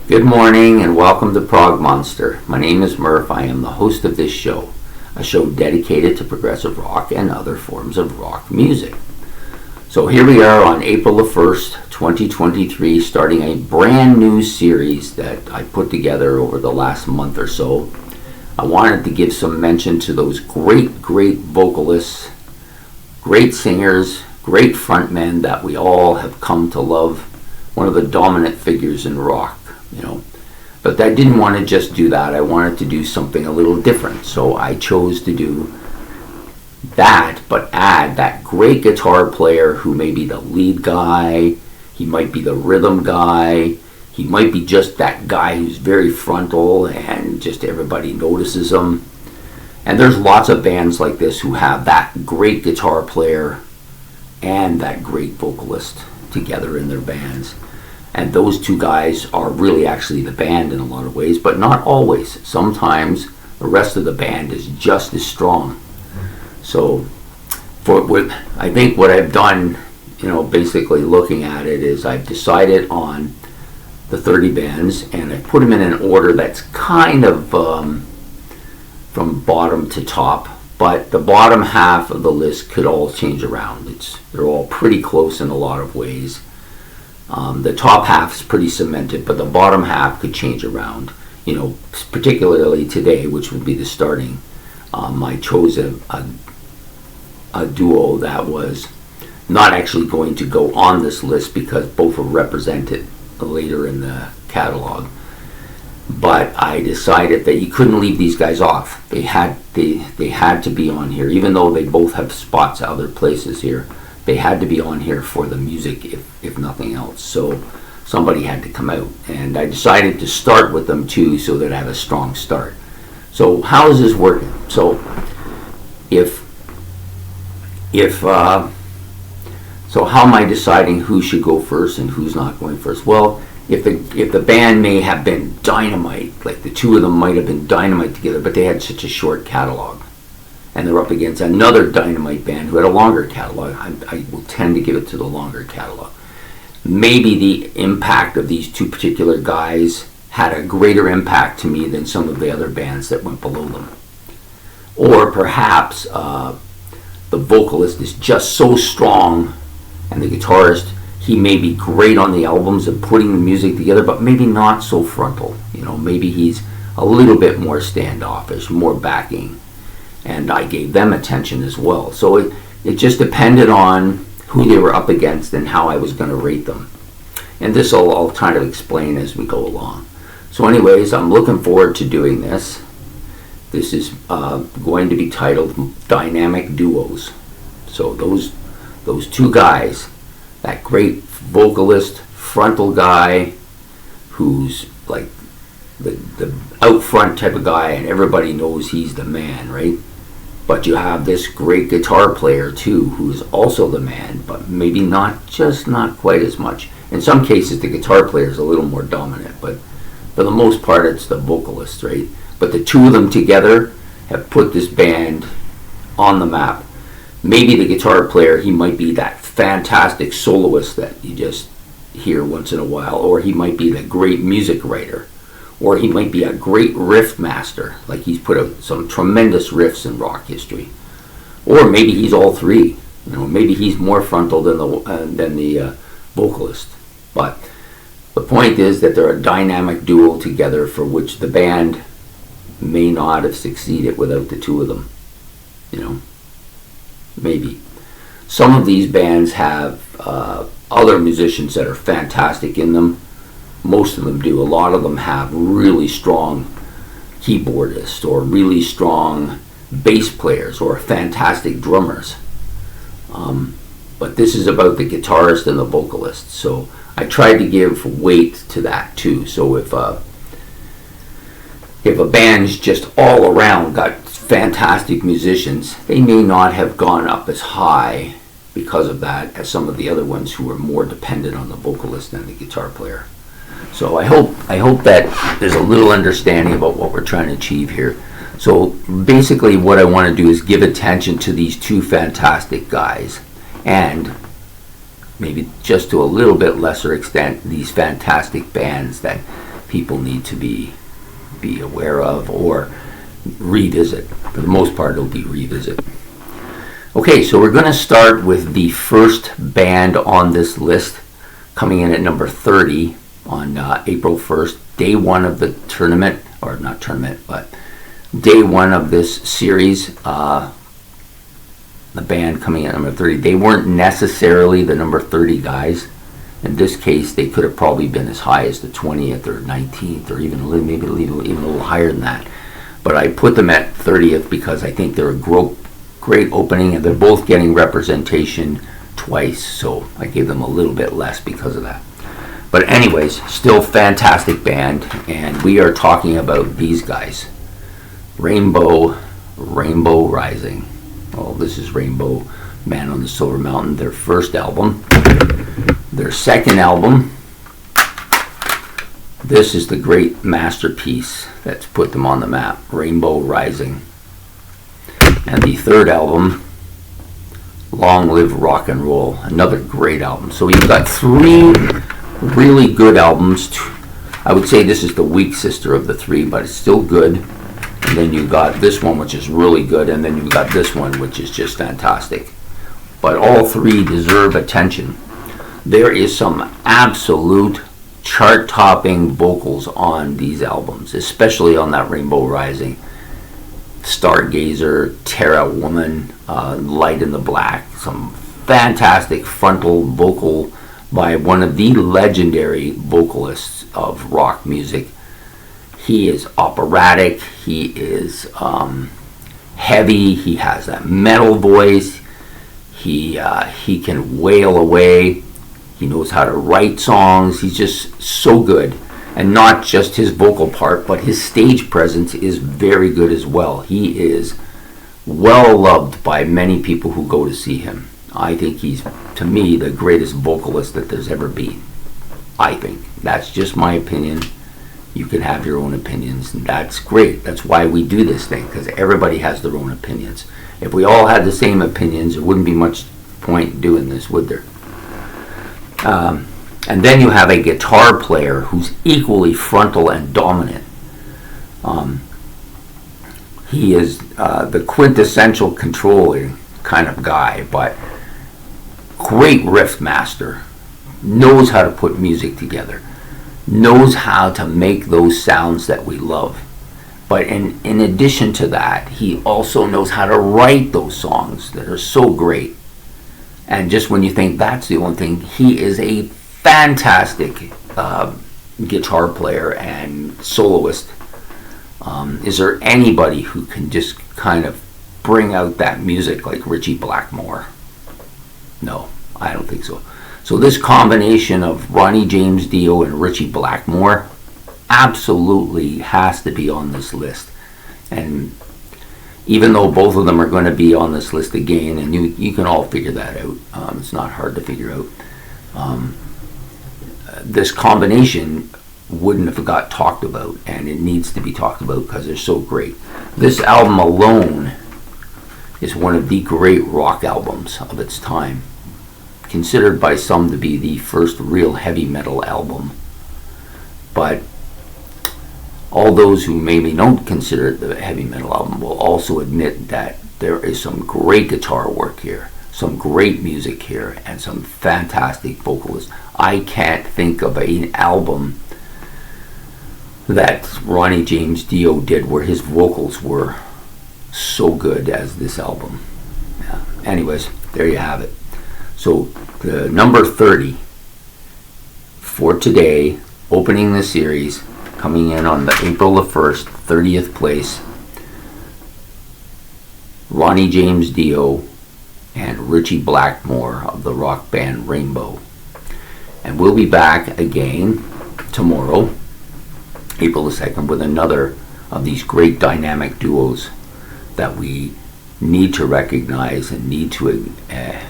Good morning and welcome to Prog Monster. My name is Murph. I am the host of this show, a show dedicated to progressive rock and other forms of rock music. So here we are on April the 1st, 2023, starting a brand new series that I put together over the last month or so. I wanted to give some mention to those great vocalists, great singers, great frontmen that we all have come to love, one of the dominant figures in rock. But I didn't want to just do that. I wanted to do something a little different. So I chose to do that, but add that great guitar player who may be the lead guy, he might be the rhythm guy, he might be just that guy who's very frontal and just everybody notices him. And there's lots of bands like this who have that great guitar player and that great vocalist together in their bands. And those two guys are really actually the band in a lot of ways, but not always. Sometimes the rest of the band is just as strong. So I think what I've done, basically looking at it, is I've decided on the 30 bands and I've put them in an order that's kind of from bottom to top, but the bottom half of the list could all change around. They're all pretty close in a lot of ways. The top half is pretty cemented, but the bottom half could change around. Particularly today, which would be the starting. I chose a duo that was not actually going to go on this list because both are represented later in the catalog. But I decided that you couldn't leave these guys off. They had to be on here, even though they both have spots other places here. They had to be on here for the music, if nothing else. So somebody had to come out, and I decided to start with them too, so that I have a strong start. So how is this working? So so how am I deciding who should go first and who's not going first? Well, if the band may have been dynamite, like the two of them might have been dynamite together, but they had such a short catalog, and they're up against another dynamite band who had a longer catalog, I will tend to give it to the longer catalog. Maybe the impact of these two particular guys had a greater impact to me than some of the other bands that went below them. Or perhaps the vocalist is just so strong, and the guitarist, he may be great on the albums and putting the music together, but maybe not so frontal. Maybe he's a little bit more standoffish, more backing. And I gave them attention as well. So it just depended on who they were up against and how I was going to rate them. And this I'll kind of explain as we go along. So anyways, I'm looking forward to doing this. This is going to be titled Dynamic Duos. So those two guys, that great vocalist, frontal guy who's like the out front type of guy and everybody knows he's the man, right? But you have this great guitar player too, who's also the man, but maybe not quite as much. In some cases, the guitar player is a little more dominant, but for the most part, it's the vocalist, right? But the two of them together have put this band on the map. Maybe the guitar player, he might be that fantastic soloist that you just hear once in a while, or he might be the great music writer. Or he might be a great riff master, like he's put out some tremendous riffs in rock history. Or maybe he's all three. Maybe he's more frontal than the vocalist. But the point is that they're a dynamic duo together for which the band may not have succeeded without the two of them. Maybe. Some of these bands have other musicians that are fantastic in them. Most of them do. A lot of them have really strong keyboardists or really strong bass players or fantastic drummers. But this is about the guitarist and the vocalist. So I tried to give weight to that too. So if a band's just all around got fantastic musicians, they may not have gone up as high because of that as some of the other ones who are more dependent on the vocalist than the guitar player. So I hope that there's a little understanding about what we're trying to achieve here. So basically what I want to do is give attention to these two fantastic guys, and maybe just to a little bit lesser extent these fantastic bands that people need to be aware of or revisit. For the most part, it'll be revisit. Okay, so we're going to start with the first band on this list, coming in at number 30 on April 1st, day one of the tournament, or not tournament, but day one of this series. The band coming in at number 30, they weren't necessarily the number 30 guys. In this case, they could have probably been as high as the 20th or 19th, or even maybe even a little higher than that. But I put them at 30th because I think they're a great opening, and they're both getting representation twice, so I gave them a little bit less because of that. But anyways, still fantastic band, and we are talking about these guys. Rainbow Rising. Oh, this is Rainbow Man on the Silver Mountain, their first album. Their second album, this is the great masterpiece that's put them on the map, Rainbow Rising. And the third album, Long Live Rock and Roll, another great album. So you've got three really good albums. I would say this is the weak sister of the three, but it's still good. And then you've got this one, which is really good, and then you've got this one, which is just fantastic. But all three deserve attention. There is some absolute chart-topping vocals on these albums, especially on that Rainbow Rising. Stargazer, Terra Woman, Light in the Black. Some fantastic frontal vocal by one of the legendary vocalists of rock music. He is operatic, he is heavy, he has that metal voice, he can wail away. He knows how to write songs. He's just so good. And not just his vocal part, but his stage presence is very good as well. He is well loved by many people who go to see him. I think he's, to me, the greatest vocalist that there's ever been. I think. That's just my opinion. You can have your own opinions, and that's great. That's why we do this thing, because everybody has their own opinions. If we all had the same opinions, there wouldn't be much point doing this, would there? And then you have a guitar player who's equally frontal and dominant. He is the quintessential controlling kind of guy, but great riff master, knows how to put music together, knows how to make those sounds that we love. But in addition to that, he also knows how to write those songs that are so great. And just when you think that's the only thing, he is a fantastic guitar player and soloist. Is there anybody who can just kind of bring out that music like Ritchie Blackmoore? No, I don't think so. So this combination of Ronnie James Dio and Ritchie Blackmoore absolutely has to be on this list. And even though both of them are going to be on this list again, and you can all figure that out. It's not hard to figure out. This combination wouldn't have got talked about, and it needs to be talked about because they're so great. This album alone is one of the great rock albums of its time, considered by some to be the first real heavy metal album. But all those who maybe don't consider it the heavy metal album will also admit that there is some great guitar work here, some great music here, and some fantastic vocalists. I can't think of an album that Ronnie James Dio did where his vocals were so good as this album. Yeah. Anyways, there you have it. So the number 30 for today, opening the series, coming in on the April the 1st, 30th place, Ronnie James Dio and Ritchie Blackmoore of the rock band Rainbow. And we'll be back again tomorrow, April the 2nd, with another of these great dynamic duos that we need to recognize and need to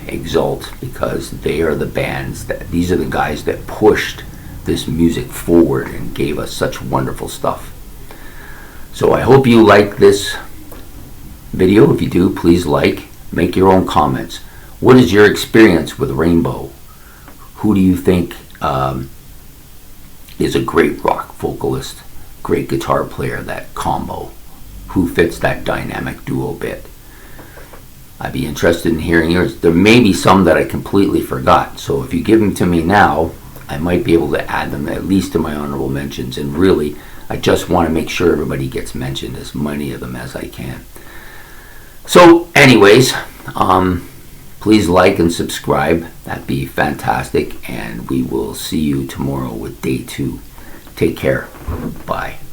exalt, because they are the bands that, these are the guys that pushed this music forward and gave us such wonderful stuff. So I hope you like this video. If you do, please make your own comments. What is your experience with Rainbow? Who do you think is a great rock vocalist, great guitar player, that combo, who fits that dynamic duo bit. I'd be interested in hearing yours. There may be some that I completely forgot, so if you give them to me now, I might be able to add them at least to my honorable mentions, and really, I just want to make sure everybody gets mentioned, as many of them as I can. So, anyways, please like and subscribe. That'd be fantastic, and we will see you tomorrow with day 2. Take care. Bye.